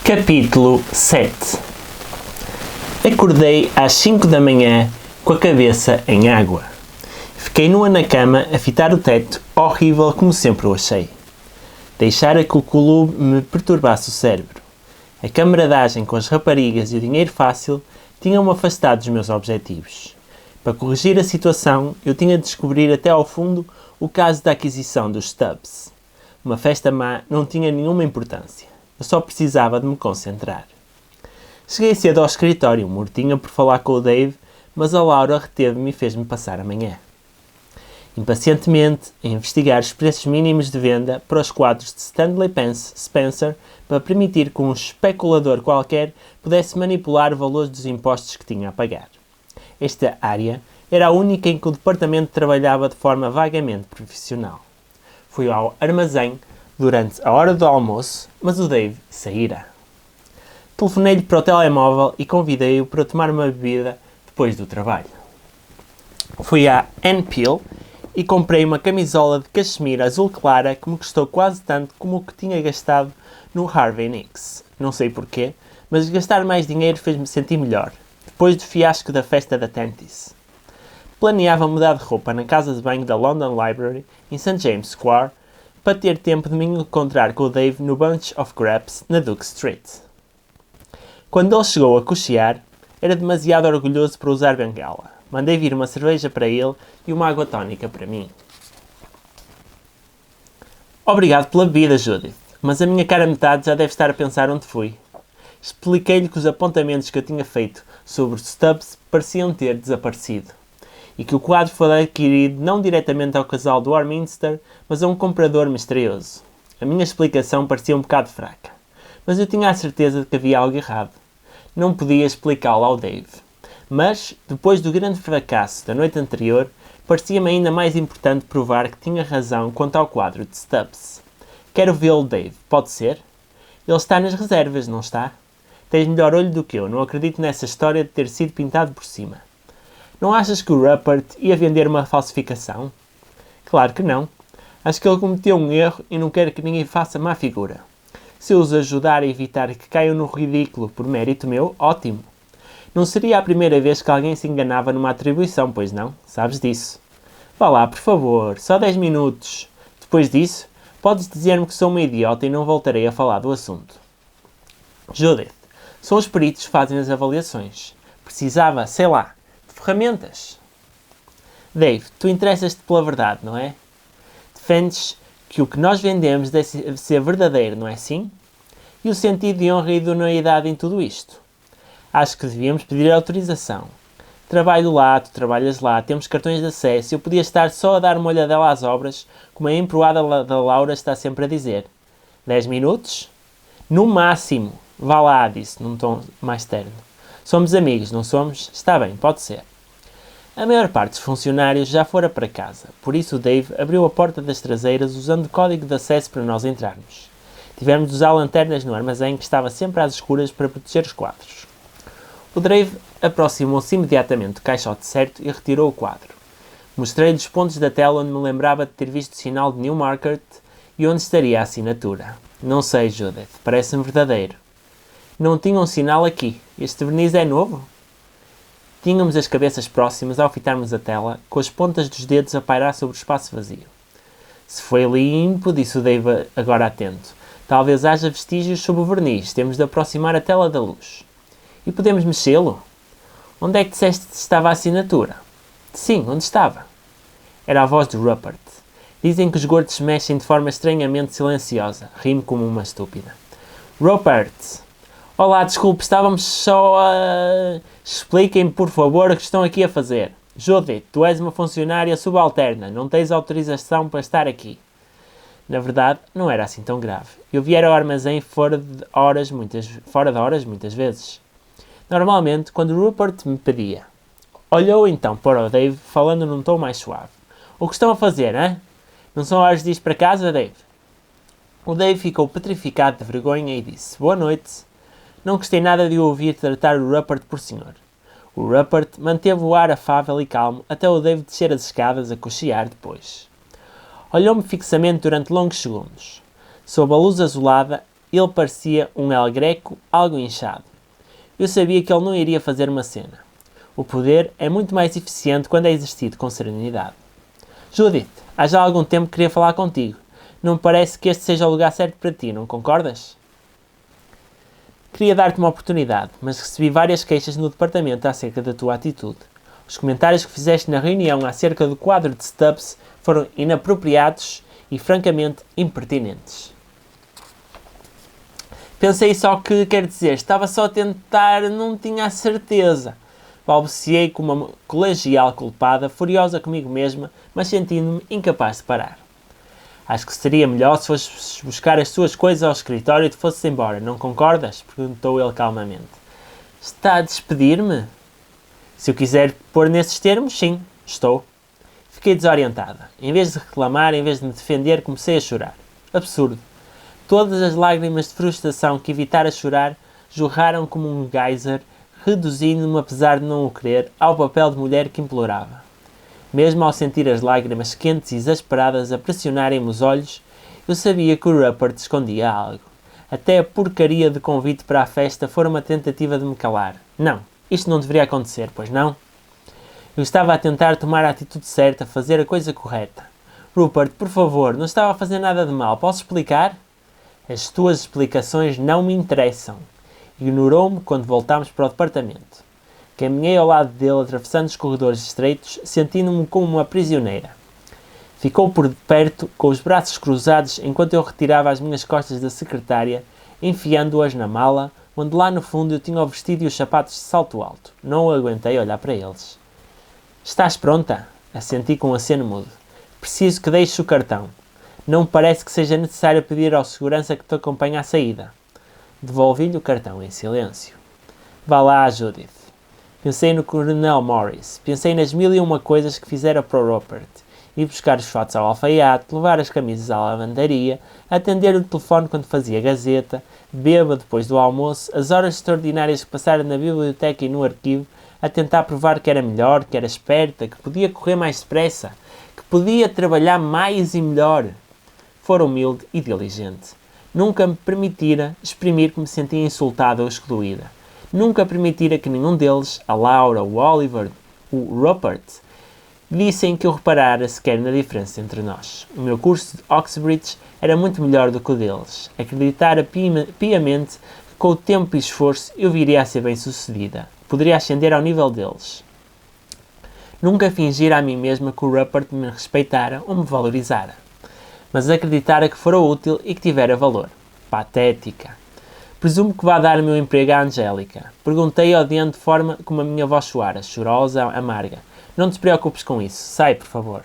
Capítulo 7. Acordei às 5 da manhã com a cabeça em água. Fiquei nua na cama a fitar o teto, horrível como sempre o achei. Deixara que o clube me perturbasse o cérebro. A camaradagem com as raparigas e o dinheiro fácil tinham-me afastado dos meus objetivos. Para corrigir a situação, eu tinha de descobrir até ao fundo o caso da aquisição dos Stubbs. Uma festa má não tinha nenhuma importância. Eu só precisava de me concentrar. Cheguei cedo ao escritório, mortinha por falar com o Dave, mas a Laura reteve-me e fez-me passar a manhã. Impacientemente, a investigar os preços mínimos de venda para os quadros de Stanley Spencer para permitir que um especulador qualquer pudesse manipular o valor dos impostos que tinha a pagar. Esta área era a única em que o departamento trabalhava de forma vagamente profissional. Fui ao armazém durante a hora do almoço, mas o Dave saíra. Telefonei-lhe para o telemóvel e convidei-o para tomar uma bebida depois do trabalho. Fui à Anpil e comprei uma camisola de cachemira azul clara que me custou quase tanto como o que tinha gastado no Harvey Nicks. Não sei porquê, mas gastar mais dinheiro fez-me sentir melhor, depois do fiasco da festa da Tantis. Planeava mudar de roupa na casa de banho da London Library, em St. James Square, para ter tempo de me encontrar com o Dave no Bunch of Grapes, na Duke Street. Quando ele chegou a cochear, era demasiado orgulhoso para usar bengala. Mandei vir uma cerveja para ele e uma água tónica para mim. Obrigado pela bebida, Judith, mas a minha cara metade já deve estar a pensar onde fui. Expliquei-lhe que os apontamentos que eu tinha feito sobre os Stubbs pareciam ter desaparecido, e que o quadro foi adquirido não diretamente ao casal do Warminster, mas a um comprador misterioso. A minha explicação parecia um bocado fraca, mas eu tinha a certeza de que havia algo errado. Não podia explicá-lo ao Dave. Mas, depois do grande fracasso da noite anterior, parecia-me ainda mais importante provar que tinha razão quanto ao quadro de Stubbs. Quero vê-lo, Dave. Pode ser? Ele está nas reservas, não está? Tens melhor olho do que eu. Não acredito nessa história de ter sido pintado por cima. Não achas que o Rupert ia vender uma falsificação? Claro que não. Acho que ele cometeu um erro e não quero que ninguém faça má figura. Se eu os ajudar a evitar que caiam no ridículo por mérito meu, ótimo. Não seria a primeira vez que alguém se enganava numa atribuição, pois não? Sabes disso. Vá lá, por favor, só 10 minutos. Depois disso, podes dizer-me que sou uma idiota e não voltarei a falar do assunto. Judith, são os peritos que fazem as avaliações. Precisava, sei lá, ferramentas. Dave, tu interessas-te pela verdade, não é? Defendes que o que nós vendemos deve ser verdadeiro, não é assim? E o sentido de honra e de idoneidade em tudo isto? Acho que devíamos pedir autorização. Trabalho lá, tu trabalhas lá, temos cartões de acesso, eu podia estar só a dar uma olhadela às obras, como a emproada da Laura está sempre a dizer. 10 minutos? No máximo. Vá lá, disse, num tom mais terno. Somos amigos, não somos? Está bem, pode ser. A maior parte dos funcionários já fora para casa, por isso o Dave abriu a porta das traseiras usando o código de acesso para nós entrarmos. Tivemos de usar lanternas no armazém que estava sempre às escuras para proteger os quadros. O Dave aproximou-se imediatamente do caixote certo e retirou o quadro. Mostrei-lhe os pontos da tela onde me lembrava de ter visto o sinal de Newmarket e onde estaria a assinatura. Não sei, Judith, parece-me verdadeiro. Não tinha um sinal aqui. Este verniz é novo? Tínhamos as cabeças próximas ao fitarmos a tela, com as pontas dos dedos a pairar sobre o espaço vazio. Se foi limpo, disse o Dave agora atento. Talvez haja vestígios sob o verniz. Temos de aproximar a tela da luz. E podemos mexê-lo? Onde é que disseste que estava a assinatura? Sim, onde estava? Era a voz de Rupert. Dizem que os gordos se mexem de forma estranhamente silenciosa. Ri-me como uma estúpida. Rupert! Olá, desculpe, estávamos só a... Expliquem-me, por favor, o que estão aqui a fazer. Judith, tu és uma funcionária subalterna. Não tens autorização para estar aqui. Na verdade, não era assim tão grave. Eu viera ao armazém fora de horas muitas vezes. Normalmente, quando Rupert me pedia. Olhou então para o Dave, falando num tom mais suave. O que estão a fazer, hein? Não são horas de ir para casa, Dave? O Dave ficou petrificado de vergonha e disse, boa noite. Não gostei nada de o ouvir tratar o Rupert por senhor. O Rupert manteve o ar afável e calmo até o Dave descer as escadas a cochear depois. Olhou-me fixamente durante longos segundos. Sob a luz azulada, Ele parecia um El Greco algo inchado. Eu sabia que ele não iria fazer uma cena. O poder é muito mais eficiente quando é exercido com serenidade. Judith, há já algum tempo que queria falar contigo. Não me parece que este seja o lugar certo para ti, não concordas? Queria dar-te uma oportunidade, mas recebi várias queixas no departamento acerca da tua atitude. Os comentários que fizeste na reunião acerca do quadro de Stubbs foram inapropriados e francamente impertinentes. Pensei só que, quer dizer, estava só a tentar, não tinha a certeza. Balbuciei como uma colegial culpada, furiosa comigo mesma, mas sentindo-me incapaz de parar. Acho que seria melhor se fosses buscar as tuas coisas ao escritório e te fosses embora, não concordas? Perguntou ele calmamente. Está a despedir-me? Se eu quiser pôr nesses termos, sim, estou. Fiquei desorientada. Em vez de reclamar, em vez de me defender, comecei a chorar. Absurdo. Todas as lágrimas de frustração que evitara chorar jorraram como um geyser, reduzindo-me, apesar de não o querer, ao papel de mulher que implorava. Mesmo ao sentir as lágrimas quentes e exasperadas a pressionarem-me os olhos, eu sabia que o Rupert escondia algo. Até a porcaria de convite para a festa fora uma tentativa de me calar. Não, isto não deveria acontecer, pois não? Eu estava a tentar tomar a atitude certa, fazer a coisa correta. Rupert, por favor, não estava a fazer nada de mal. Posso explicar? As tuas explicações não me interessam. Ignorou-me quando voltámos para o departamento. Caminhei ao lado dele, atravessando os corredores estreitos, sentindo-me como uma prisioneira. Ficou por perto, com os braços cruzados, enquanto eu retirava as minhas costas da secretária, enfiando-as na mala, onde lá no fundo eu tinha o vestido e os sapatos de salto alto. Não aguentei olhar para eles. Estás pronta? Assenti com um aceno mudo. Preciso que deixes o cartão. Não me parece que seja necessário pedir ao segurança que te acompanhe à saída. Devolvi-lhe o cartão em silêncio. Vá lá, Judith. Pensei no Coronel Morris. Pensei nas 1001 coisas que fizera para o Rupert. Ir buscar os fatos ao alfaiate, levar as camisas à lavandaria, atender o telefone quando fazia gazeta, beba depois do almoço, as horas extraordinárias que passara na biblioteca e no arquivo, a tentar provar que era melhor, que era esperta, que podia correr mais depressa, que podia trabalhar mais e melhor. Fora humilde e diligente. Nunca me permitira exprimir que me sentia insultada ou excluída. Nunca permitira que nenhum deles, a Laura, o Oliver, o Rupert, dissem que eu reparara sequer na diferença entre nós. O meu curso de Oxbridge era muito melhor do que o deles. Acreditara piamente que com o tempo e esforço eu viria a ser bem-sucedida. Poderia ascender ao nível deles. Nunca fingira a mim mesma que o Rupert me respeitara ou me valorizara. Mas acreditara que fora útil e que tivera valor. Patética. Presumo que vá dar o meu emprego à Angélica. Perguntei odiando de forma como a minha voz soara, chorosa, amarga. Não te preocupes com isso. Sai, por favor.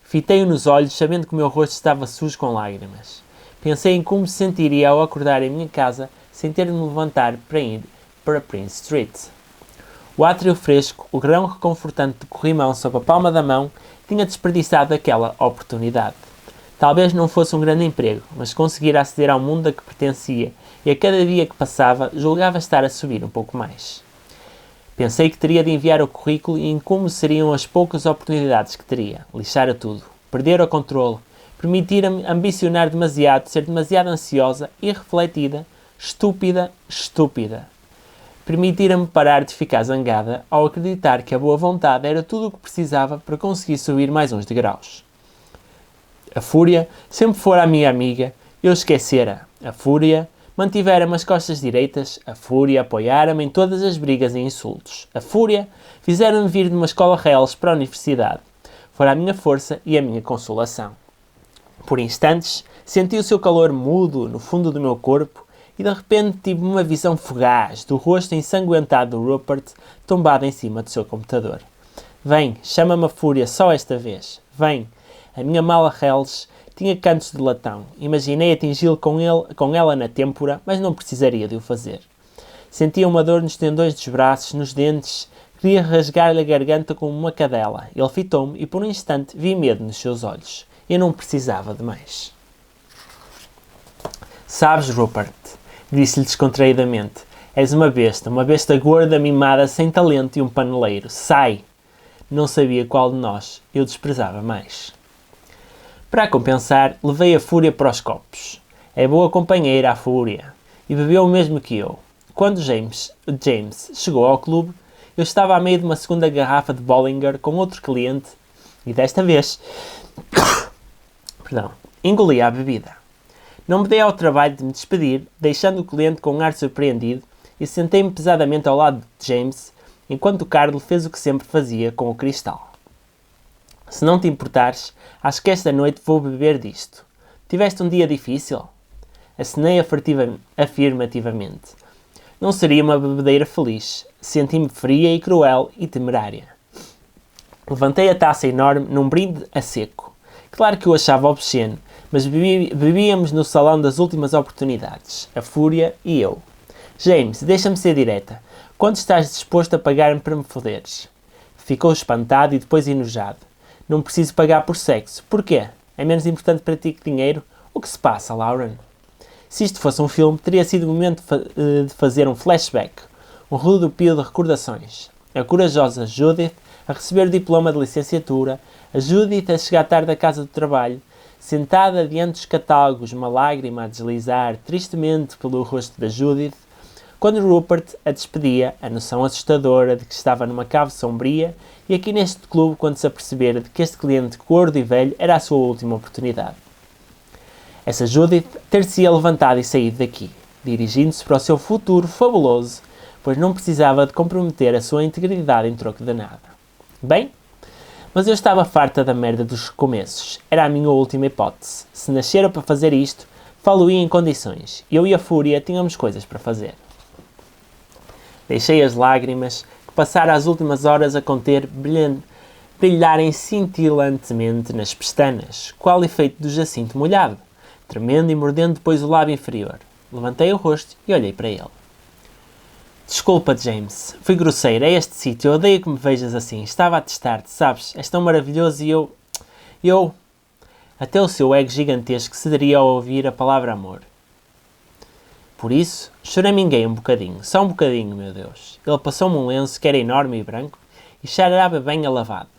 Fitei-o nos olhos, sabendo que o meu rosto estava sujo com lágrimas. Pensei em como me sentiria ao acordar em minha casa, sem ter de me levantar para ir para Prince Street. O átrio fresco, o grão reconfortante de corrimão sob a palma da mão, tinha desperdiçado aquela oportunidade. Talvez não fosse um grande emprego, mas conseguira aceder ao mundo a que pertencia, e a cada dia que passava, julgava estar a subir um pouco mais. Pensei que teria de enviar o currículo e em como seriam as poucas oportunidades que teria. Lixar a tudo. Perder o controle. Permitir-me ambicionar demasiado, ser demasiado ansiosa, irrefletida, estúpida. Permitir-me parar de ficar zangada ao acreditar que a boa vontade era tudo o que precisava para conseguir subir mais uns degraus. A fúria sempre fora a minha amiga, eu esquecera. A fúria mantivera-me as costas direitas, a fúria apoiara-me em todas as brigas e insultos. A fúria fizeram-me vir de uma escola reles para a universidade. Fora a minha força e a minha consolação. Por instantes, senti o seu calor mudo no fundo do meu corpo e de repente tive uma visão fugaz do rosto ensanguentado do Rupert tombado em cima do seu computador. Vem, chama-me a fúria só esta vez. Vem. A minha mala reles tinha cantos de latão. Imaginei atingi-lo com ela na têmpora, mas não precisaria de o fazer. Sentia uma dor nos tendões dos braços, nos dentes. Queria rasgar-lhe a garganta como uma cadela. Ele fitou-me e por um instante vi medo nos seus olhos. Eu não precisava de mais. Sabes, Rupert, disse-lhe descontraídamente, és uma besta gorda, mimada, sem talento e um paneleiro. Sai! Não sabia qual de nós eu desprezava mais. Para compensar, levei a fúria para os copos. É boa companheira, a Fúria, e bebeu o mesmo que eu. Quando James chegou ao clube, eu estava a meio de uma segunda garrafa de Bollinger com outro cliente e desta vez engoli a bebida. Não me dei ao trabalho de me despedir, deixando o cliente com um ar surpreendido e sentei-me pesadamente ao lado de James, enquanto o Carlo fez o que sempre fazia com o cristal. Se não te importares, acho que esta noite vou beber disto. Tiveste um dia difícil? Acenei afirmativamente. Não seria uma bebedeira feliz. Senti-me fria e cruel e temerária. Levantei a taça enorme num brinde a seco. Claro que o achava obsceno, mas bebíamos no salão das últimas oportunidades, a Fúria e eu. James, deixa-me ser direta. Quanto estás disposto a pagar-me para me foderes? Ficou espantado e depois enojado. Não preciso pagar por sexo. Porquê? É menos importante para ti que dinheiro? O que se passa, Lauren? Se isto fosse um filme, teria sido o momento de fazer um flashback, um rodopio de recordações. A corajosa Judith a receber o diploma de licenciatura, a Judith a chegar tarde da casa do trabalho, sentada diante dos catálogos, uma lágrima a deslizar tristemente pelo rosto da Judith, quando Rupert a despedia, a noção assustadora de que estava numa cave sombria, e aqui neste clube quando se apercebera de que este cliente gordo e velho era a sua última oportunidade. Essa Judith ter-se-ia levantado e saído daqui, dirigindo-se para o seu futuro fabuloso, pois não precisava de comprometer a sua integridade em troco de nada. Bem, mas eu estava farta da merda dos recomeços. Era a minha última hipótese. Se nascera para fazer isto, falo-ia em condições. Eu e a Fúria tínhamos coisas para fazer. Deixei as lágrimas, que passaram as últimas horas a conter, brilharem cintilantemente nas pestanas, qual efeito do jacinto molhado, tremendo e mordendo depois o lábio inferior. Levantei o rosto e olhei para ele. Desculpa, James. Fui grosseiro. É este sítio. Eu odeio que me vejas assim. Estava a testar-te, sabes? És tão maravilhoso e eu... Até o seu ego gigantesco cederia ao ouvir a palavra amor. Por isso, choraminguei um bocadinho. Só um bocadinho, meu Deus. Ele passou-me um lenço que era enorme e branco e cheirava bem a lavado.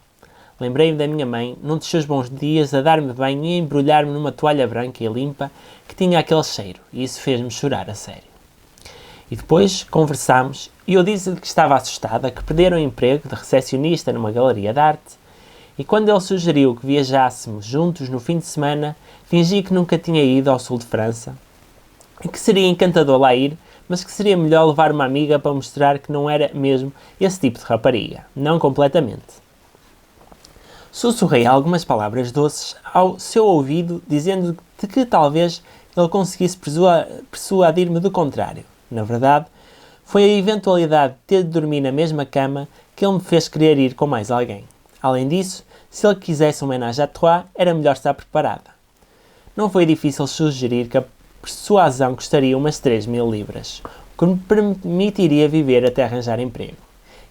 Lembrei-me da minha mãe, num dos seus bons dias, a dar-me banho e a embrulhar-me numa toalha branca e limpa que tinha aquele cheiro. E isso fez-me chorar a sério. E depois conversámos e eu disse-lhe que estava assustada, que perdera o emprego de recepcionista numa galeria de arte, e quando ele sugeriu que viajássemos juntos no fim de semana, fingi que nunca tinha ido ao sul de França, e que seria encantador lá ir, mas que seria melhor levar uma amiga para mostrar que não era mesmo esse tipo de rapariga, não completamente. Sussurrei algumas palavras doces ao seu ouvido, dizendo de que talvez ele conseguisse persuadir-me do contrário. Na verdade, foi a eventualidade de ter de dormir na mesma cama que ele me fez querer ir com mais alguém. Além disso, se ele quisesse um ménage à trois, era melhor estar preparada. Não foi difícil sugerir que a persuasão custaria umas 3.000 libras, o que me permitiria viver até arranjar emprego.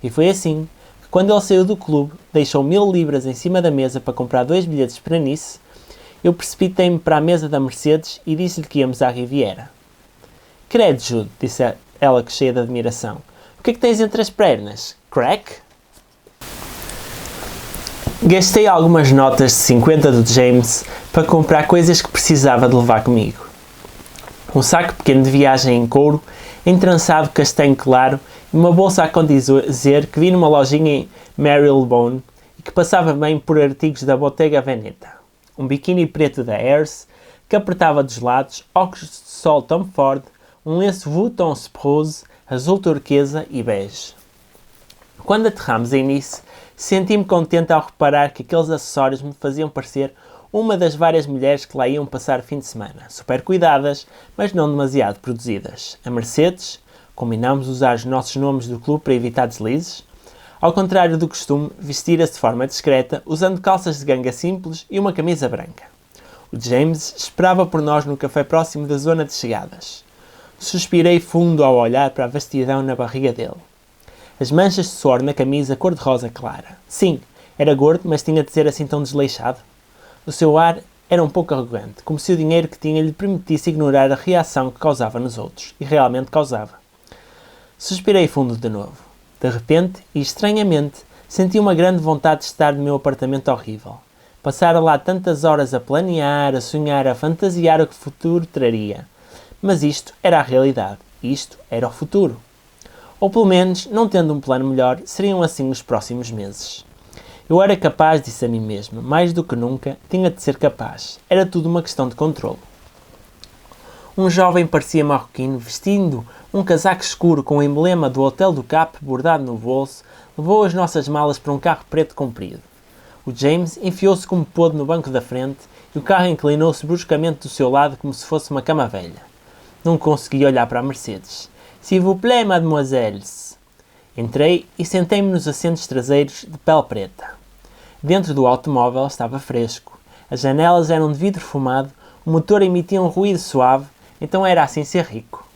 E foi assim que, quando ele saiu do clube, deixou 1.000 libras em cima da mesa para comprar 2 bilhetes para Nice, eu precipitei-me para a mesa da Mercedes e disse-lhe que íamos à Riviera. Credo, Jude, disse ela cheia de admiração. O que é que tens entre as pernas? Crack? Gastei algumas notas de 50 do James para comprar coisas que precisava de levar comigo. Um saco pequeno de viagem em couro, entrançado castanho claro e uma bolsa a condizer que vi numa lojinha em Marylebone e que passava bem por artigos da Bottega Veneta. Um biquíni preto da Ayres que apertava dos lados, óculos de sol Tom Ford, um lenço Vuitton Sprose, azul turquesa e bege. Quando aterramos em Nice, senti-me contente ao reparar que aqueles acessórios me faziam parecer uma das várias mulheres que lá iam passar o fim de semana, super cuidadas, mas não demasiado produzidas. A Mercedes, combinámos usar os nossos nomes do clube para evitar deslizes, ao contrário do costume, vestira-se de forma discreta, usando calças de ganga simples e uma camisa branca. O James esperava por nós no café próximo da zona de chegadas. Suspirei fundo ao olhar para a vastidão na barriga dele. As manchas de suor na camisa cor-de-rosa clara. Sim, era gordo, mas tinha de ser assim tão desleixado. O seu ar era um pouco arrogante, como se o dinheiro que tinha lhe permitisse ignorar a reação que causava nos outros. E realmente causava. Suspirei fundo de novo. De repente, e estranhamente, senti uma grande vontade de estar no meu apartamento horrível. Passara lá tantas horas a planear, a sonhar, a fantasiar o que o futuro traria. Mas isto era a realidade. Isto era o futuro. Ou pelo menos, não tendo um plano melhor, seriam assim os próximos meses. Eu era capaz, disse a mim mesmo, mais do que nunca, tinha de ser capaz. Era tudo uma questão de controle. Um jovem parecia marroquino, vestindo um casaco escuro com o emblema do Hotel do Cap bordado no bolso, levou as nossas malas para um carro preto comprido. O James enfiou-se como pôde no banco da frente e o carro inclinou-se bruscamente do seu lado como se fosse uma cama velha. Não consegui olhar para a Mercedes. S'il vous plaît, mademoiselles. Entrei e sentei-me nos assentos traseiros de pele preta. Dentro do automóvel estava fresco. As janelas eram de vidro fumado, o motor emitia um ruído suave, então era assim ser rico.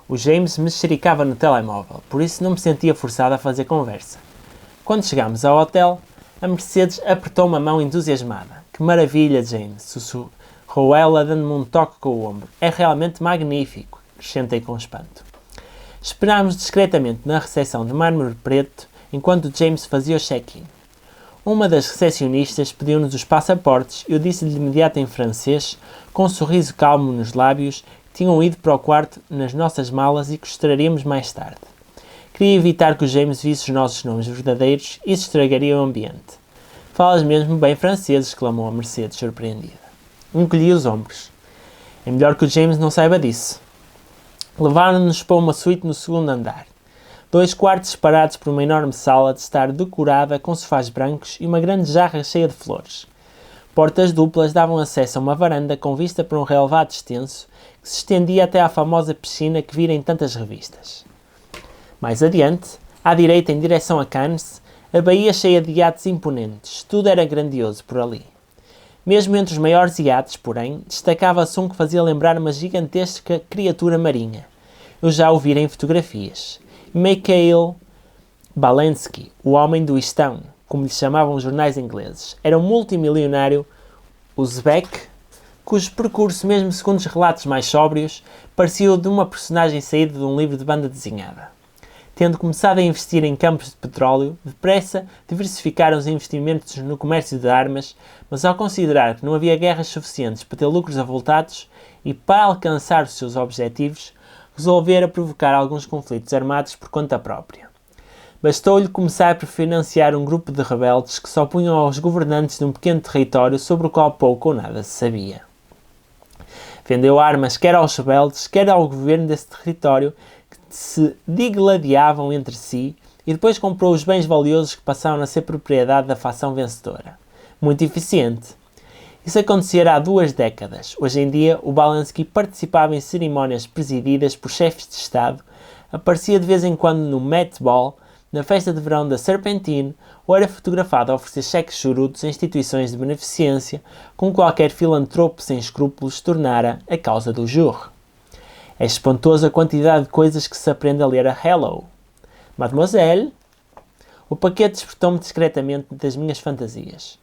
O James mexericava no telemóvel, por isso não me sentia forçado a fazer conversa. Quando chegámos ao hotel, a Mercedes apertou-me a mão entusiasmada. Que maravilha, James, sussurrou ela dando-me um toque com o ombro. É realmente magnífico, acrescentei com espanto. Esperámos discretamente na recepção de mármore preto enquanto James fazia o check-in. Uma das recepcionistas pediu-nos os passaportes e eu disse-lhe de imediato em francês, com um sorriso calmo nos lábios, que tinham ido para o quarto nas nossas malas e que os traríamos mais tarde. Queria evitar que o James visse os nossos nomes verdadeiros e isso estragaria o ambiente. Falas mesmo bem francês, exclamou a Mercedes, surpreendida. Encolhi os ombros. É melhor que o James não saiba disso. Levaram-nos para uma suíte no segundo andar. 2 quartos separados por uma enorme sala de estar decorada com sofás brancos e uma grande jarra cheia de flores. Portas duplas davam acesso a uma varanda com vista para um relevado extenso que se estendia até à famosa piscina que vira em tantas revistas. Mais adiante, à direita em direção a Cannes, a baía cheia de iates imponentes. Tudo era grandioso por ali. Mesmo entre os maiores iates, porém, destacava-se um que fazia lembrar uma gigantesca criatura marinha. Eu já o vira em fotografias. Mikhail Balensky, o homem do Istão, como lhe chamavam os jornais ingleses, era um multimilionário uzbek, cujo percurso, mesmo segundo os relatos mais sóbrios, parecia o de uma personagem saída de um livro de banda desenhada. Tendo começado a investir em campos de petróleo, depressa diversificaram os investimentos no comércio de armas, mas ao considerar que não havia guerras suficientes para ter lucros avultados e para alcançar os seus objetivos, resolvera provocar alguns conflitos armados por conta própria. Bastou-lhe começar por financiar um grupo de rebeldes que se opunham aos governantes de um pequeno território sobre o qual pouco ou nada se sabia. Vendeu armas quer aos rebeldes, quer ao governo desse território, que se digladiavam entre si, e depois comprou os bens valiosos que passaram a ser propriedade da fação vencedora. Muito eficiente. Isso acontecera há 2 décadas. Hoje em dia, o Balensky participava em cerimónias presididas por chefes de Estado, aparecia de vez em quando no Met Ball, na festa de verão da Serpentine, ou era fotografado a oferecer cheques chorudos a instituições de beneficência, com qualquer filantropo sem escrúpulos tornara a causa do jour. É espantosa a quantidade de coisas que se aprende a ler a Hello. Mademoiselle? O paquete despertou-me discretamente das minhas fantasias.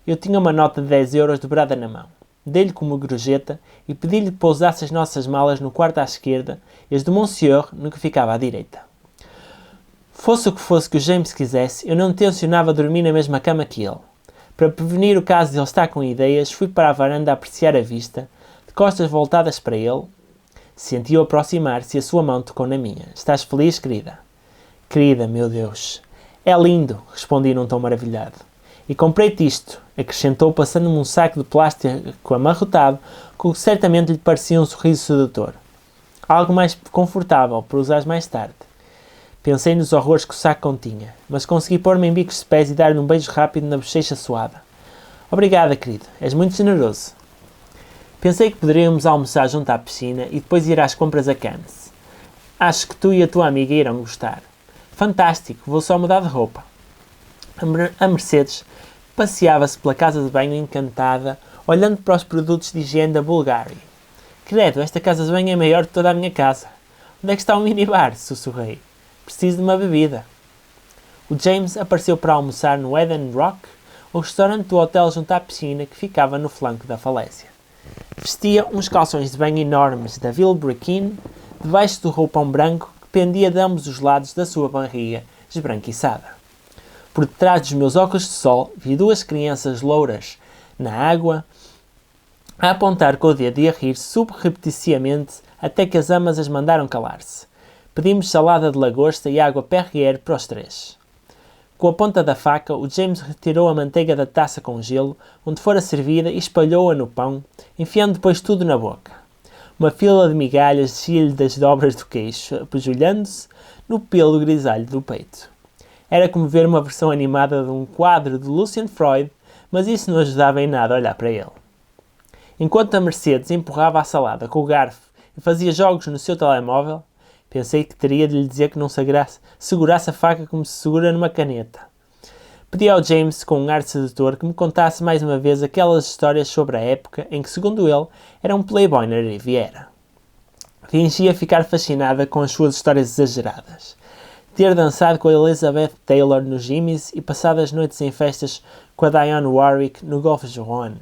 Eu tinha uma nota de 10 euros dobrada na mão. Dei-lhe como gorjeta e pedi-lhe que pousasse as nossas malas no quarto à esquerda e as do Monsieur no que ficava à direita. Fosse o que fosse que o James quisesse, eu não tencionava dormir na mesma cama que ele. Para prevenir o caso de ele estar com ideias, fui para a varanda a apreciar a vista, de costas voltadas para ele. Senti-o aproximar-se e a sua mão tocou na minha. Estás feliz, querida? Querida, meu Deus. É lindo, respondi num tom maravilhado. E comprei-te isto, acrescentou passando-me um saco de plástico amarrotado, com que certamente lhe parecia um sorriso sedutor. Algo mais confortável para usares mais tarde. Pensei nos horrores que o saco continha, mas consegui pôr-me em bicos de pés e dar-lhe um beijo rápido na bochecha suada. Obrigada, querido. És muito generoso. Pensei que poderíamos almoçar junto à piscina e depois ir às compras a Cannes. Acho que tu e a tua amiga irão gostar. Fantástico, vou só mudar de roupa. A Mercedes passeava-se pela casa de banho encantada, olhando para os produtos de higiene da Bulgari. Credo, esta casa de banho é maior que toda a minha casa. Onde é que está o minibar? Sussurrei. Preciso de uma bebida. O James apareceu para almoçar no Eden Rock, o restaurante do hotel junto à piscina que ficava no flanco da falésia. Vestia uns calções de banho enormes da Vilebrequin, debaixo do roupão branco que pendia de ambos os lados da sua barriga esbranquiçada. Por detrás dos meus óculos de sol vi 2 crianças louras na água, a apontar com o dedo e a rir subrepeticiamente até que as amas as mandaram calar-se. Pedimos salada de lagosta e água Perrier para os três. Com a ponta da faca, o James retirou a manteiga da taça com gelo, onde fora servida, e espalhou-a no pão, enfiando depois tudo na boca. Uma fila de migalhas descia-lhe das dobras do queixo, apejulhando-se no pelo grisalho do peito. Era como ver uma versão animada de um quadro de Lucian Freud, mas isso não ajudava em nada a olhar para ele. Enquanto a Mercedes empurrava a salada com o garfo e fazia jogos no seu telemóvel, pensei que teria de lhe dizer que não segurasse a faca como se segura numa caneta. Pedi ao James, com um ar sedutor, que me contasse mais uma vez aquelas histórias sobre a época em que, segundo ele, era um playboy na Riviera. Fingia ficar fascinada com as suas histórias exageradas. Ter dançado com a Elizabeth Taylor nos Jimmy's e passado as noites em festas com a Dionne Warwick no Golf Joan.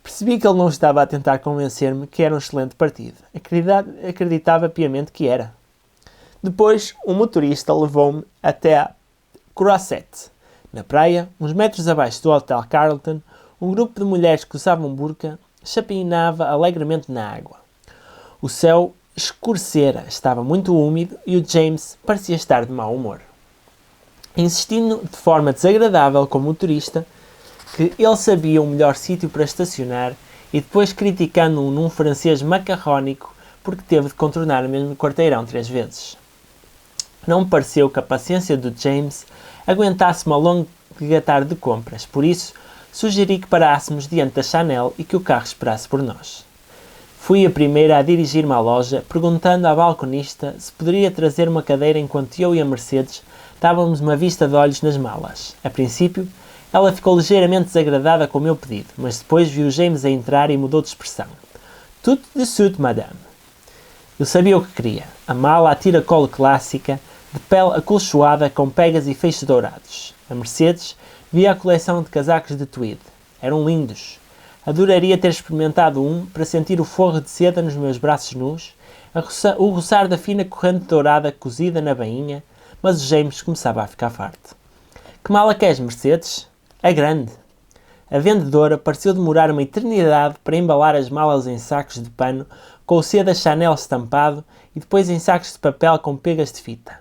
Percebi que ele não estava a tentar convencer-me que era um excelente partido. Acreditava piamente que era. Depois, um motorista levou-me até a Croisette. Na praia, uns metros abaixo do Hotel Carlton, um grupo de mulheres que usavam burca chapinava alegremente na água. O céu escurecera, estava muito úmido e o James parecia estar de mau humor. Insistindo de forma desagradável com o motorista que ele sabia o melhor sítio para estacionar e depois criticando-o num francês macarrónico porque teve de contornar o mesmo quarteirão 3 vezes. Não me pareceu que a paciência do James aguentasse uma longa tarde de compras, por isso sugeri que parássemos diante da Chanel e que o carro esperasse por nós. Fui a primeira a dirigir-me à loja, perguntando à balconista se poderia trazer uma cadeira enquanto eu e a Mercedes dávamos uma vista de olhos nas malas. A princípio, ela ficou ligeiramente desagradada com o meu pedido, mas depois viu James a entrar e mudou de expressão. Tout de suite, madame. Eu sabia o que queria. A mala a tiracolo clássica, de pele acolchoada com pegas e feixes dourados. A Mercedes via a coleção de casacos de tweed. Eram lindos. Adoraria ter experimentado um para sentir o forro de seda nos meus braços nus, o roçar da fina corrente dourada cozida na bainha, mas o James começava a ficar farto. Que mala queres, Mercedes? É grande. A vendedora pareceu demorar uma eternidade para embalar as malas em sacos de pano com o C da Chanel estampado e depois em sacos de papel com pegas de fita.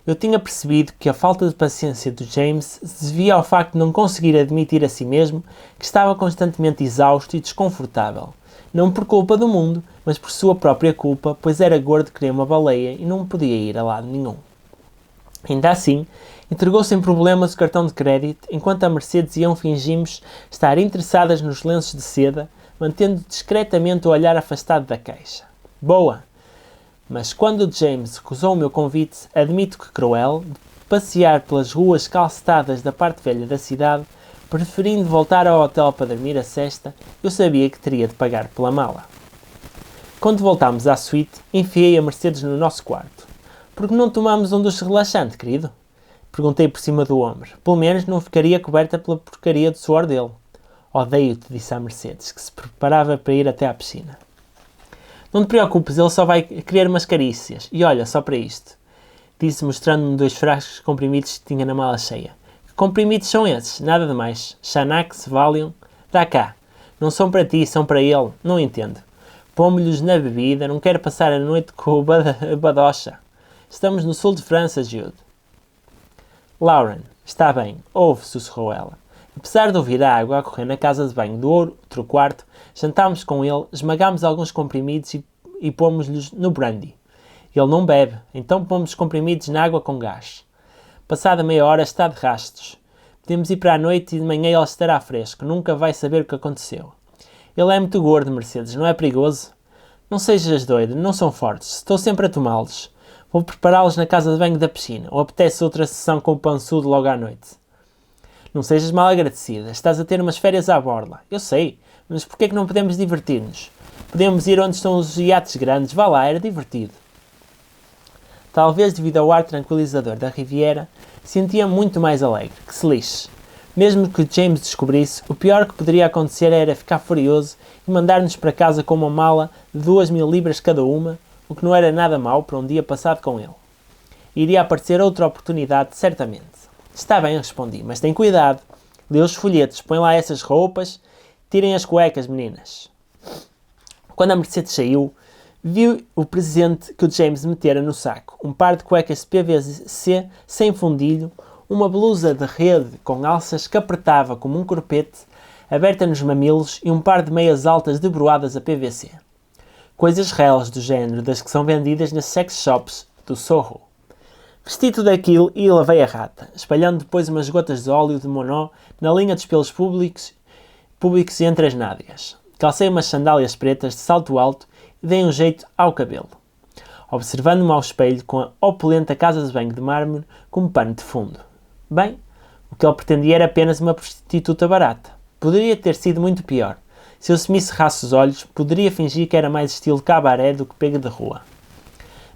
Eu tinha percebido que a falta de paciência do James se devia ao facto de não conseguir admitir a si mesmo que estava constantemente exausto e desconfortável. Não por culpa do mundo, mas por sua própria culpa, pois era gordo que nem uma baleia e não podia ir a lado nenhum. Ainda assim, entregou sem problemas o cartão de crédito, enquanto a Mercedes e eu fingimos estar interessadas nos lenços de seda, mantendo discretamente o olhar afastado da caixa. Boa! Mas quando o James recusou o meu convite, admito que cruel, de passear pelas ruas calcetadas da parte velha da cidade, preferindo voltar ao hotel para dormir a sesta, eu sabia que teria de pagar pela mala. Quando voltámos à suíte, enfiei a Mercedes no nosso quarto. Por que não tomamos um duche relaxante, querido? Perguntei por cima do ombro. Pelo menos não ficaria coberta pela porcaria do suor dele. Odeio-te, disse a Mercedes, que se preparava para ir até à piscina. Não te preocupes, ele só vai querer umas carícias. E olha, só para isto. Disse mostrando-me 2 frascos de comprimidos que tinha na mala cheia. Que comprimidos são esses? Nada de mais. Xanax, Valium. Dá cá. Não são para ti, são para ele. Não entendo. Pomo-lhes na bebida, não quero passar a noite com o badocha. Estamos no sul de França, Jude. Lauren, está bem, ouve, sussurrou ela. Apesar de ouvir a água a correr na casa de banho do outro quarto, jantámos com ele, esmagámos alguns comprimidos e pomos-lhes no brandy. Ele não bebe, então pomos os comprimidos na água com gás. Passada meia hora está de rastos. Podemos ir para a noite e de manhã ele estará fresco, nunca vai saber o que aconteceu. Ele é muito gordo, Mercedes, não é perigoso? Não sejas doida, não são fortes, estou sempre a tomá-los. Vou prepará-los na casa de banho da piscina, ou apetece outra sessão com o pançudo logo à noite. Não sejas mal agradecida, estás a ter umas férias à borla. Eu sei, mas porquê é que não podemos divertir-nos? Podemos ir onde estão os iates grandes, vá lá, era divertido. Talvez devido ao ar tranquilizador da Riviera, sentia muito mais alegre, que se lixe. Mesmo que James descobrisse, o pior que poderia acontecer era ficar furioso e mandar-nos para casa com uma mala de 2.000 libras cada uma, o que não era nada mau para um dia passado com ele. Iria aparecer outra oportunidade, certamente. Está bem, respondi, mas tem cuidado. Lê os folhetos, põe lá essas roupas, tirem as cuecas, meninas. Quando a Mercedes saiu, viu o presente que o James metera no saco. Um par de cuecas de PVC sem fundilho, uma blusa de rede com alças que apertava como um corpete, aberta nos mamilos e um par de meias altas debruadas a PVC. Coisas reais do género das que são vendidas nas sex shops do Soho. Vesti tudo aquilo e lavei a rata, espalhando depois umas gotas de óleo de monó na linha dos pelos públicos e entre as nádegas. Calcei umas sandálias pretas de salto alto e dei um jeito ao cabelo, observando-me ao espelho com a opulenta casa de banho de mármore como pano de fundo. Bem, o que ele pretendia era apenas uma prostituta barata. Poderia ter sido muito pior. Se eu semicerrasse os olhos, poderia fingir que era mais estilo cabaré do que pega de rua.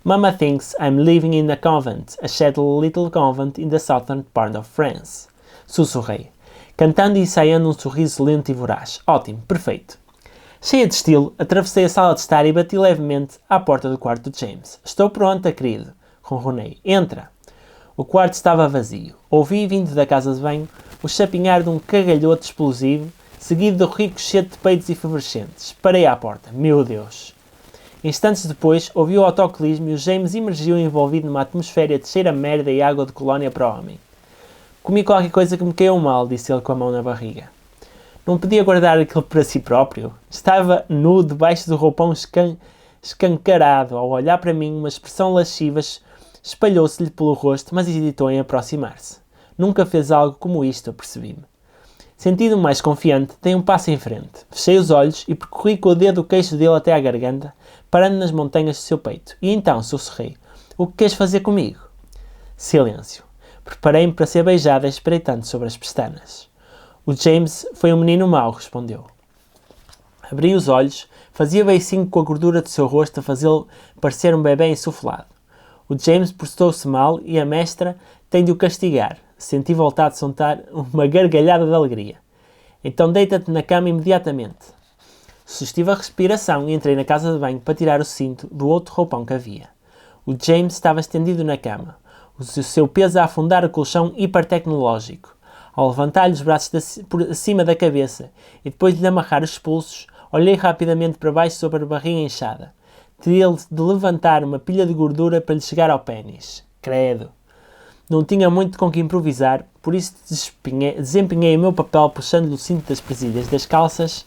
Mama thinks I'm living in a convent, a shattered little convent in the southern part of France. Sussurrei, cantando e ensaiando um sorriso lento e voraz. Ótimo, perfeito. Cheia de estilo, atravessei a sala de estar e bati levemente à porta do quarto de James. Estou pronta, querido, ronronei. Entra. O quarto estava vazio. Ouvi, vindo da casa de banho, o chapinhar de um cagalhoto explosivo, seguido do ricochete de peitos efervescentes. Parei à porta. Meu Deus! Instantes depois, ouvi o autocolismo e o James emergiu envolvido numa atmosfera de cheiro a merda e água de colónia para o homem. Comi qualquer coisa que me caiu mal, disse ele com a mão na barriga. Não podia guardar aquilo para si próprio. Estava nu debaixo do roupão escancarado. Ao olhar para mim, uma expressão lasciva espalhou-se-lhe pelo rosto, mas hesitou em aproximar-se. Nunca fez algo como isto, percebi-me. Sentindo-me mais confiante, dei um passo em frente. Fechei os olhos e percorri com o dedo o queixo dele até à garganta, parando nas montanhas do seu peito. E então sussurrei. O que queres fazer comigo? Silêncio. Preparei-me para ser beijada, espreitando sobre as pestanas. O James foi um menino mau, respondeu. Abri os olhos, fazia beicinho com a gordura do seu rosto a fazê-lo parecer um bebê insuflado. O James postou-se mal e a mestra tem de o castigar. Senti vontade de soltar uma gargalhada de alegria. Então deita-te na cama imediatamente. Sustive a respiração e entrei na casa de banho para tirar o cinto do outro roupão que havia. O James estava estendido na cama, o seu peso a afundar o colchão hipertecnológico. Ao levantar-lhe os braços por acima da cabeça e depois de lhe amarrar os pulsos, olhei rapidamente para baixo sobre a barriga inchada. Teria de levantar uma pilha de gordura para lhe chegar ao pénis. Credo! Não tinha muito com que improvisar, por isso desempenhei o meu papel puxando-lhe o cinto das presilhas das calças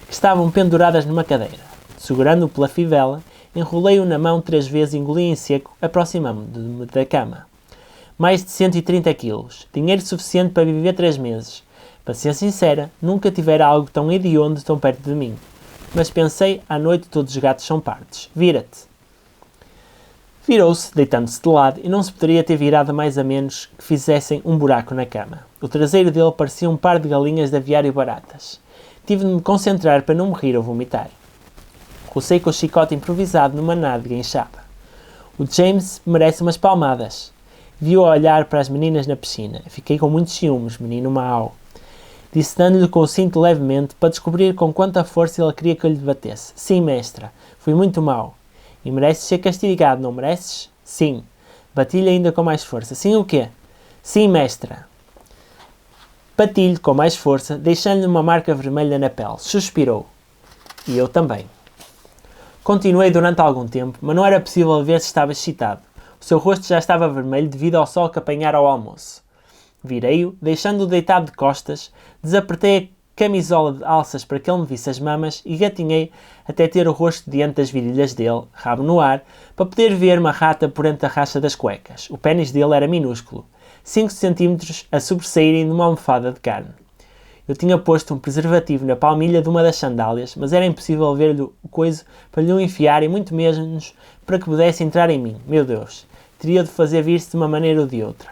que estavam penduradas numa cadeira. Segurando-o pela fivela, enrolei-o na mão 3 vezes e engoli em seco, aproximando-me da cama. Mais de 130 quilos. Dinheiro suficiente para viver 3 meses. Para ser sincera, nunca tivera algo tão hediondo tão perto de mim. Mas pensei, à noite todos os gatos são partes. Vira-te. Virou-se, deitando-se de lado, e não se poderia ter virado mais a menos que fizessem um buraco na cama. O traseiro dele parecia um par de galinhas de aviário baratas. Tive de me concentrar para não me rir ou vomitar. Rocei com o chicote improvisado numa nádega inchada. O James merece umas palmadas. Vi-o olhar para as meninas na piscina. Fiquei com muitos ciúmes, menino mau. Disse dando-lhe com o cinto levemente para descobrir com quanta força ele queria que eu lhe batesse. Sim, mestra, fui muito mau. E mereces ser castigado, não mereces? Sim. Bati-lhe ainda com mais força. Sim o quê? Sim, mestra. Bati-lhe com mais força, deixando-lhe uma marca vermelha na pele. Suspirou. E eu também. Continuei durante algum tempo, mas não era possível ver se estava excitado. O seu rosto já estava vermelho devido ao sol que apanhara ao almoço. Virei-o, deixando-o deitado de costas, desapertei a camisola de alças para que ele me visse as mamas e gatinhei até ter o rosto diante das virilhas dele, rabo no ar, para poder ver uma rata por entre a racha das cuecas. O pénis dele era minúsculo, 5 cm a sobressaírem de uma almofada de carne. Eu tinha posto um preservativo na palmilha de uma das sandálias, mas era impossível ver-lhe o coiso para lhe o enfiar e muito menos para que pudesse entrar em mim. Meu Deus, teria de fazer vir-se de uma maneira ou de outra.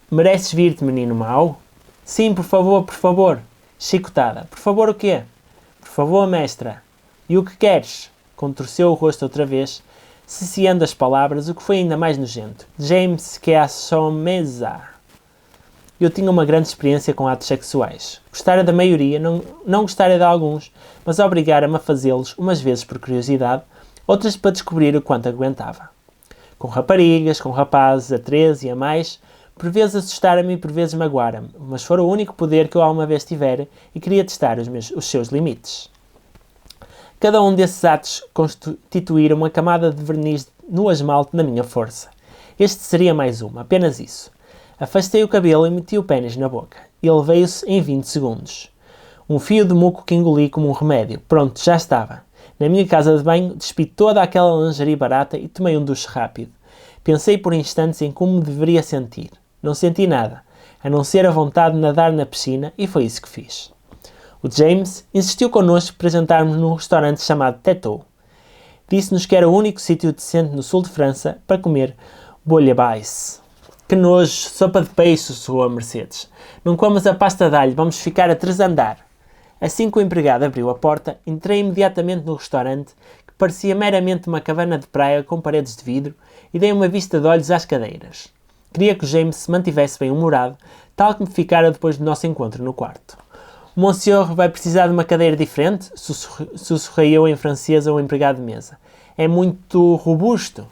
Mereces vir-te, menino mau? Sim, por favor, por favor. Chicotada. Por favor o quê? Por favor, mestra. E o que queres? Contorceu o rosto outra vez, cesseando as palavras, o que foi ainda mais nojento. James que a somesa. Eu tinha uma grande experiência com atos sexuais. Gostara da maioria, não gostara de alguns, mas obrigara-me a fazê-los, umas vezes por curiosidade, outras para descobrir o quanto aguentava. Com raparigas, com rapazes, a 13 e a mais, Por vezes assustara-me e por vezes magoara-me, mas foi o único poder que eu alguma vez tivera e queria testar os seus limites. Cada um desses atos constituíra uma camada de verniz no esmalte na minha força. Este seria mais uma, apenas isso. Afastei o cabelo e meti o pênis na boca. E levei-o-se em 20 segundos. Um fio de muco que engoli como um remédio. Pronto, já estava. Na minha casa de banho, despi toda aquela lingerie barata e tomei um duche rápido. Pensei por instantes em como me deveria sentir. Não senti nada, a não ser a vontade de nadar na piscina, e foi isso que fiz. O James insistiu connosco para jantarmos num restaurante chamado Tetou. Disse-nos que era o único sítio decente no sul de França para comer bouillabaisse. Que nojo, sopa de peixe, sussurrou a Mercedes. Não comas a pasta de alho, vamos ficar a tresandar. Assim que o empregado abriu a porta, entrei imediatamente no restaurante, que parecia meramente uma cabana de praia com paredes de vidro, e dei uma vista de olhos às cadeiras. Queria que o James se mantivesse bem-humorado, tal como ficara depois do nosso encontro no quarto. O Monsieur vai precisar de uma cadeira diferente? Sussurrei eu em francês ao empregado de mesa. É muito robusto.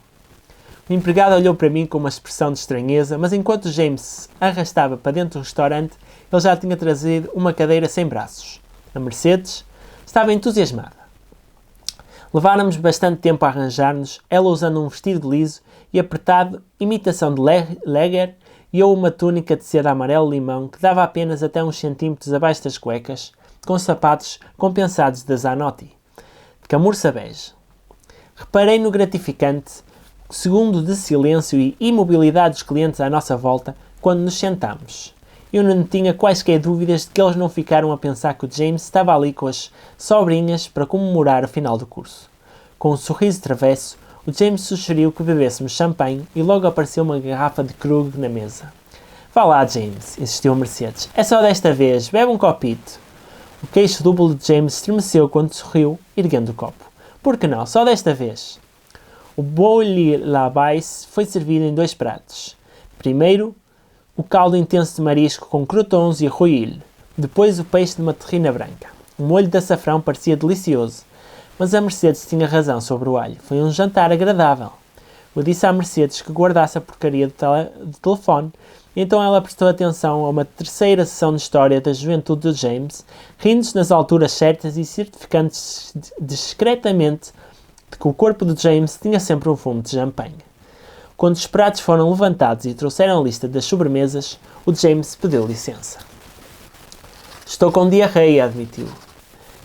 O empregado olhou para mim com uma expressão de estranheza, mas enquanto James se arrastava para dentro do restaurante, ele já tinha trazido uma cadeira sem braços. A Mercedes estava entusiasmada. Levaram-nos bastante tempo a arranjar-nos, ela usando um vestido liso e apertado, imitação de leger, e eu uma túnica de seda amarelo-limão que dava apenas até uns centímetros abaixo das cuecas, com sapatos compensados da Zanotti, de camurça bege. Reparei no gratificante segundo de silêncio e imobilidade dos clientes à nossa volta quando nos sentámos. Eu não tinha quaisquer dúvidas de que eles não ficaram a pensar que o James estava ali com as sobrinhas para comemorar o final do curso. Com um sorriso travesso, o James sugeriu que bebêssemos champanhe e logo apareceu uma garrafa de Krug na mesa. Vá lá, James, insistiu a Mercedes. É só desta vez, bebe um copito. O queixo duplo de James estremeceu quando sorriu, erguendo o copo. Por que não? Só desta vez. O bouillabaisse foi servido em 2 pratos. Primeiro, o caldo intenso de marisco com croutons e rouille. Depois, o peixe de uma terrina branca. O molho de açafrão parecia delicioso, mas a Mercedes tinha razão sobre o alho. Foi um jantar agradável. Eu disse à Mercedes que guardasse a porcaria do telefone, e então ela prestou atenção a uma terceira sessão de história da juventude do James, rindo-se nas alturas certas e certificando-se discretamente de que o corpo do James tinha sempre um fumo de champanhe. Quando os pratos foram levantados e trouxeram a lista das sobremesas, o James pediu licença. Estou com diarreia, admitiu.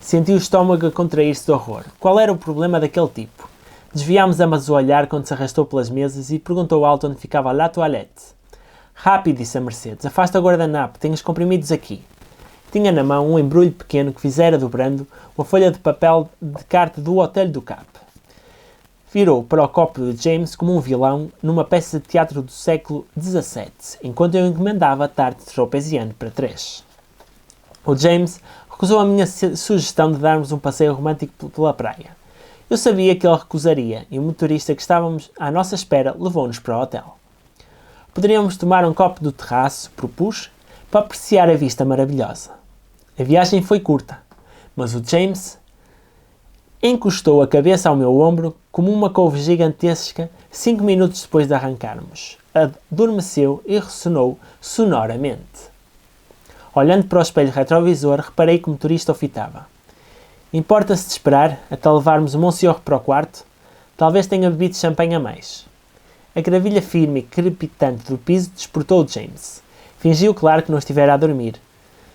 Senti o estômago a contrair-se de horror. Qual era o problema daquele tipo? Desviámos ambas o olhar quando se arrastou pelas mesas e perguntou alto onde ficava la toilette. Rápido, disse a Mercedes. Afasta o guardanapo, tenho os comprimidos aqui. Tinha na mão um embrulho pequeno que fizera dobrando uma folha de papel de carta do Hotel do Cap. Virou para o copo de James como um vilão numa peça de teatro do século XVII, enquanto eu encomendava a tarte tropezziano para 3. O James recusou a minha sugestão de darmos um passeio romântico pela praia. Eu sabia que ele recusaria, e o motorista que estávamos à nossa espera levou-nos para o hotel. Poderíamos tomar um copo do terraço, propus, para apreciar a vista maravilhosa. A viagem foi curta, mas o James encostou a cabeça ao meu ombro como uma couve gigantesca 5 minutos depois de arrancarmos. Adormeceu e ressonou sonoramente. Olhando para o espelho retrovisor, reparei que o motorista o fitava. Importa-se de esperar até levarmos o Monsieur para o quarto? Talvez tenha bebido champanhe a mais. A gravilha firme e crepitante do piso despertou o James. Fingiu, claro, que não estivera a dormir,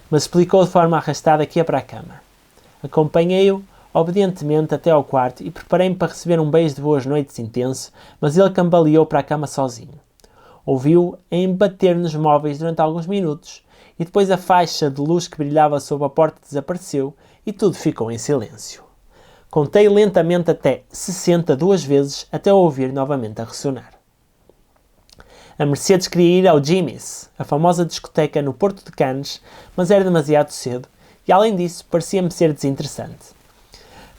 mas explicou de forma arrastada que ia para a cama. Acompanhei-o obedientemente até ao quarto e preparei-me para receber um beijo de boas noites intenso, mas ele cambaleou para a cama sozinho. Ouviu-o a embater nos móveis durante alguns minutos e depois a faixa de luz que brilhava sob a porta desapareceu e tudo ficou em silêncio. Contei lentamente até 60 duas vezes até o ouvir novamente a ressonar. A Mercedes queria ir ao Jimmy's, a famosa discoteca no Porto de Cannes, mas era demasiado cedo e, além disso, parecia-me ser desinteressante.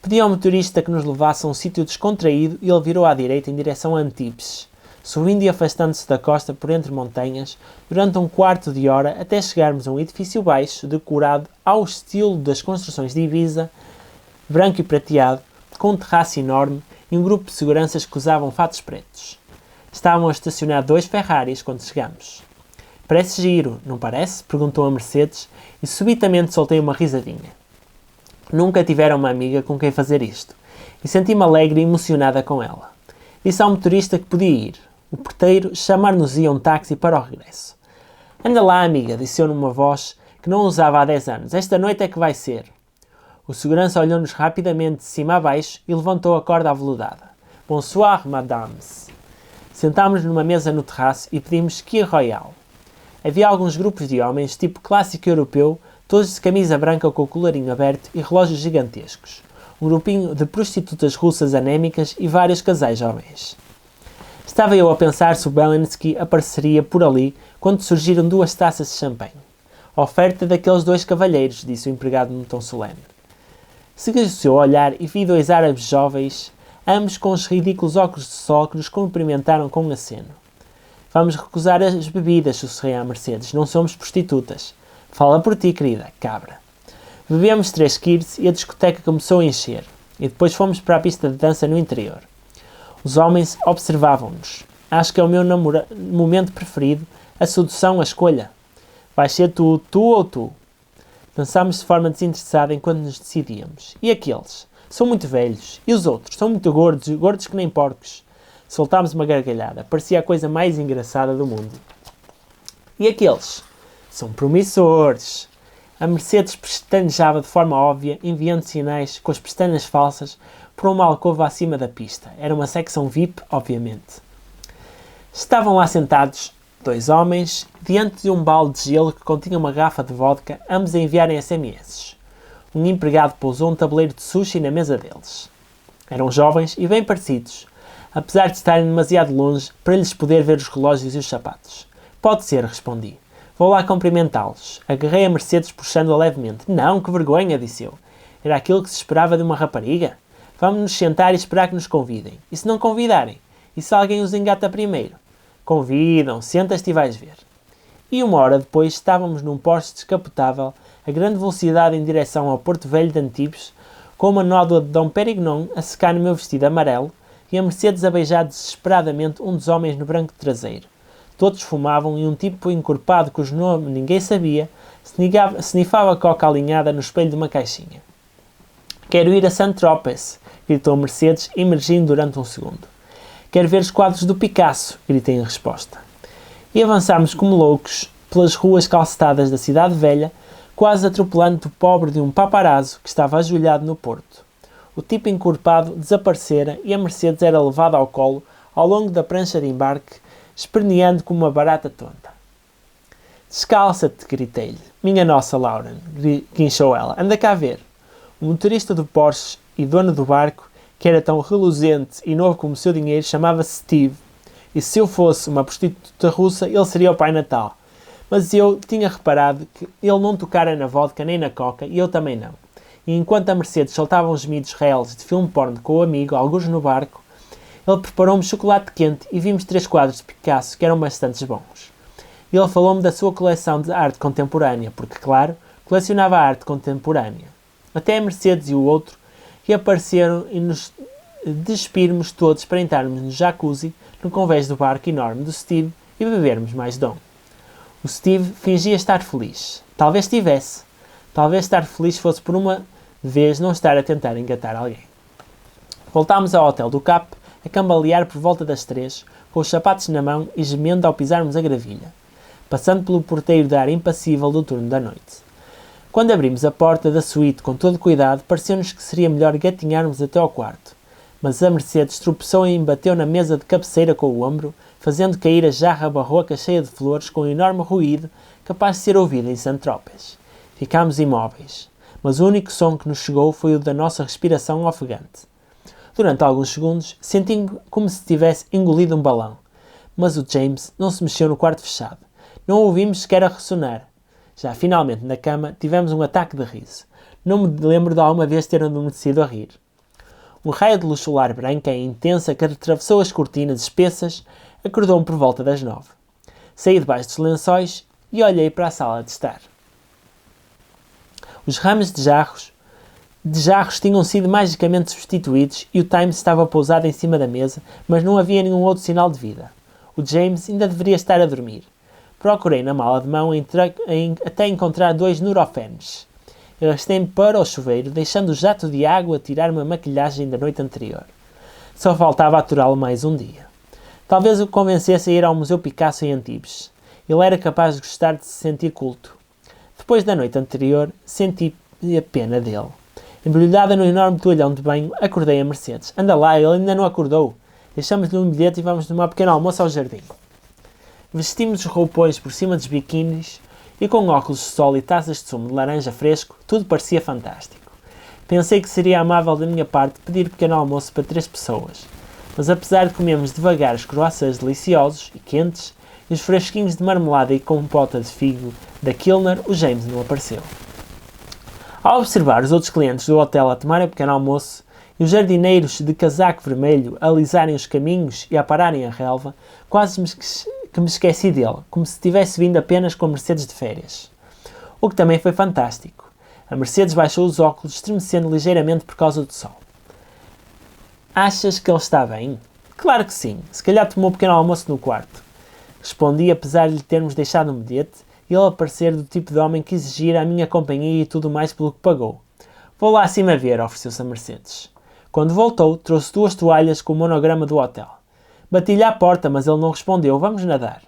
Pedi ao motorista que nos levasse a um sítio descontraído e ele virou à direita em direção a Antibes, subindo e afastando-se da costa por entre montanhas durante um quarto de hora até chegarmos a um edifício baixo decorado ao estilo das construções de Ibiza, branco e prateado, com um terraço enorme e um grupo de seguranças que usavam fatos pretos. Estavam a estacionar 2 Ferraris quando chegamos. Parece giro, não parece? Perguntou a Mercedes e subitamente soltei uma risadinha. Nunca tivera uma amiga com quem fazer isto e senti-me alegre e emocionada com ela. Disse ao motorista que podia ir. O porteiro chamar-nos-ia um táxi para o regresso. Anda lá, amiga, disse eu numa voz que não usava há 10 anos. Esta noite é que vai ser. O segurança olhou-nos rapidamente de cima a baixo e levantou a corda aveludada. Bonsoir, madames. Sentámos numa mesa no terraço e pedimos Kir Royal. Havia alguns grupos de homens, tipo clássico europeu, todos de camisa branca com o colarinho aberto e relógios gigantescos. Um grupinho de prostitutas russas anémicas e vários casais jovens. Estava eu a pensar se o Belensky apareceria por ali quando surgiram 2 taças de champanhe. A oferta daqueles 2 cavalheiros, disse o empregado num tom solene. Segui o seu olhar e vi 2 árabes jovens, ambos com os ridículos óculos de sol que nos cumprimentaram com um aceno. Vamos recusar as bebidas, sussurrei à Mercedes. Não somos prostitutas. Fala por ti, querida, cabra. Bebemos 3 quirs e a discoteca começou a encher. E depois fomos para a pista de dança no interior. Os homens observavam-nos. Acho que é o meu momento preferido, a sedução, a escolha. Vais ser tu ou tu? Dançámos de forma desinteressada enquanto nos decidíamos. E aqueles? São muito velhos. E os outros? São muito gordos, gordos que nem porcos. Soltámos uma gargalhada. Parecia a coisa mais engraçada do mundo. E aqueles? São promissores. A Mercedes pestanejava de forma óbvia, enviando sinais com as pestanas falsas por uma alcova acima da pista. Era uma secção VIP, obviamente. Estavam lá sentados 2 homens, diante de um balde de gelo que continha uma garrafa de vodka, ambos a enviarem SMS. Um empregado pousou um tabuleiro de sushi na mesa deles. Eram jovens e bem parecidos, apesar de estarem demasiado longe para lhes poder ver os relógios e os sapatos. Pode ser, respondi. Vou lá cumprimentá-los. Agarrei a Mercedes puxando-a levemente. Não, que vergonha, disse eu. Era aquilo que se esperava de uma rapariga? Vamos nos sentar e esperar que nos convidem. E se não convidarem? E se alguém os engata primeiro? Convidam, senta-te e vais ver. E 1 hora depois estávamos num Porsche descapotável a grande velocidade em direção ao Porto Velho de Antibes, com uma nódoa de Dom Perignon a secar no meu vestido amarelo e a Mercedes a beijar desesperadamente um dos homens no branco traseiro. Todos fumavam e um tipo encorpado cujo nome ninguém sabia snifava coca alinhada no espelho de uma caixinha. Quero ir a Saint-Tropez, gritou Mercedes, emergindo durante um segundo. Quero ver os quadros do Picasso, gritei em resposta. E avançámos como loucos pelas ruas calcetadas da cidade velha, quase atropelando o pobre de um paparazzo que estava ajoelhado no porto. O tipo encorpado desaparecera e a Mercedes era levada ao colo ao longo da prancha de embarque, esperneando como uma barata tonta. Descalça-te, gritei-lhe. Minha nossa, Lauren, guinchou ela. Anda cá ver. O motorista do Porsche e dono do barco, que era tão reluzente e novo como o seu dinheiro, chamava-se Steve. E se eu fosse uma prostituta russa, ele seria o Pai Natal. Mas eu tinha reparado que ele não tocara na vodka nem na coca, e eu também não. E enquanto a Mercedes soltava uns gemidos reles de filme porno com o amigo, alguns no barco, ele preparou-me chocolate quente e vimos 3 quadros de Picasso que eram bastante bons. Ele falou-me da sua coleção de arte contemporânea, porque, claro, colecionava arte contemporânea. Até a Mercedes e o outro reapareceram e nos despirmos todos para entrarmos no jacuzzi no convés do barco enorme do Steve e bebermos mais dom. O Steve fingia estar feliz. Talvez tivesse. Talvez estar feliz fosse por uma vez não estar a tentar engatar alguém. Voltámos ao hotel do Cap, a cambalear por volta das 3, com os sapatos na mão e gemendo ao pisarmos a gravilha, passando pelo porteiro de ar impassível do turno da noite. Quando abrimos a porta da suíte com todo cuidado, pareceu-nos que seria melhor gatinharmos até ao quarto, mas a Mercedes tropeçou e embateu na mesa de cabeceira com o ombro, fazendo cair a jarra barroca cheia de flores com um enorme ruído capaz de ser ouvido em Saint-Tropez. Ficámos imóveis, mas o único som que nos chegou foi o da nossa respiração ofegante. Durante alguns segundos, senti como se tivesse engolido um balão, mas o James não se mexeu no quarto fechado. Não o ouvimos sequer a ressonar. Já finalmente na cama, tivemos um ataque de riso. Não me lembro de alguma vez ter adormecido a rir. Um raio de luz solar branca e intensa que atravessou as cortinas espessas acordou-me por volta das 9. Saí debaixo dos lençóis e olhei para a sala de estar. Os ramos de jarros tinham sido magicamente substituídos e o Times estava pousado em cima da mesa, mas não havia nenhum outro sinal de vida. O James ainda deveria estar a dormir. Procurei na mala de mão até encontrar 2 Nurofens. Arrastei-me para o chuveiro, deixando o jato de água tirar-me a maquilhagem da noite anterior. Só faltava aturá-lo mais um dia. Talvez o convencesse a ir ao Museu Picasso em Antibes. Ele era capaz de gostar de se sentir culto. Depois da noite anterior, senti a pena dele. Embrulhada no enorme toalhão de banho, acordei a Mercedes. Anda lá, ele ainda não acordou. Deixamos-lhe um bilhete e vamos tomar um pequeno almoço ao jardim. Vestimos os roupões por cima dos biquínis e com óculos de sol e taças de sumo de laranja fresco, tudo parecia fantástico. Pensei que seria amável da minha parte pedir pequeno almoço para 3 pessoas, mas apesar de comermos devagar os croissants deliciosos e quentes e os fresquinhos de marmelada e compota de figo da Kilner, o James não apareceu. Ao observar os outros clientes do hotel a tomarem pequeno almoço e os jardineiros de casaco vermelho a alisarem os caminhos e a pararem a relva, quase que me esqueci dele, como se tivesse vindo apenas com a Mercedes de férias. O que também foi fantástico. A Mercedes baixou os óculos, estremecendo ligeiramente por causa do sol. Achas que ele está bem? Claro que sim. Se calhar tomou um pequeno almoço no quarto. Respondi, apesar de lhe termos deixado um bilhete, e ele parecer do tipo de homem que exigira a minha companhia e tudo mais pelo que pagou. Vou lá acima ver, ofereceu-se a Mercedes. Quando voltou, trouxe 2 toalhas com o monograma do hotel. Bati-lhe à porta, mas ele não respondeu. Vamos nadar.